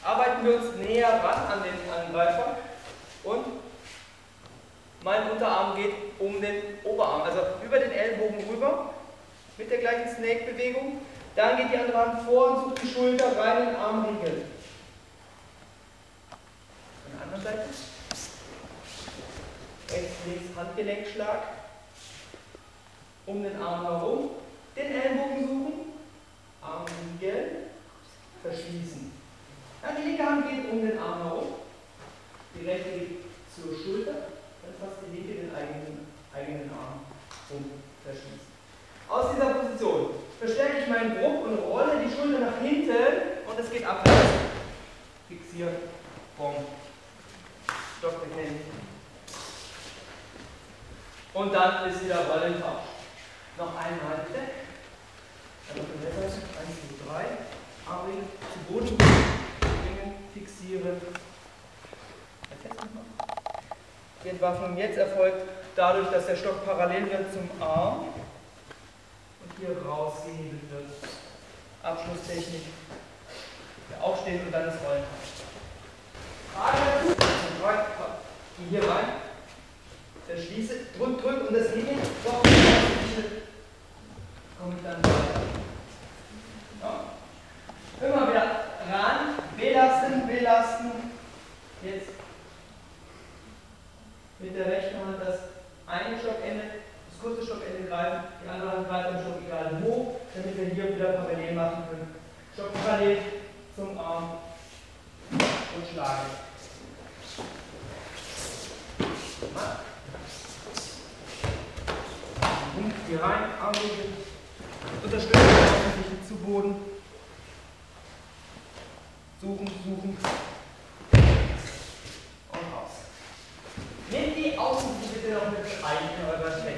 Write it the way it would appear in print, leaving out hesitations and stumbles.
arbeiten wir uns näher ran an den Angreifer und mein Unterarm geht um den Oberarm, also über den Ellenbogen rüber mit der gleichen Snake-Bewegung. Dann geht die andere Hand vor und sucht die Schulter rein in den Armriegel. Von der anderen Seite. Rechts, links, Handgelenkschlag. Um den Arm herum. Den Ellenbogen suchen. Armriegel. Verschließen. Dann die linke Hand geht um den Arm herum. Die rechte geht zur Schulter. Dann fasst die linke den eigenen Arm und verschließt. Aus dieser Position verstärke ich meinen Druck und rolle die Schulter nach hinten und es geht abwärts. Fixieren, Bom, Stock mit Händen. Und dann ist wieder Rollentausch. Noch einmal bitte. Dann noch eine Seite. 1, 2, 3. Armring zu Boden bringen, fixieren. Die Entwaffnung jetzt erfolgt dadurch, dass der Stock parallel wird zum Arm und hier rausgehebelt wird. Abschlusstechnik. Aufstehen und dann das Rollen. Geh hier rein. Verschließe, drück und das geht nicht. Kommt dann weiter. Ja. Immer wieder ran, belasten. Jetzt mit der rechten Hand das eine Stockende, das kurze Stockende greifen, die andere Hand greift am Stock egal wo, damit wir hier wieder parallel machen können. Stock parallel zum Arm und schlagen. Und hier rein, Armriegel, unterstützen, zu Boden. Suchen. Und raus. Nehmt die Außenlinie bitte noch mit rein in eurer Technik.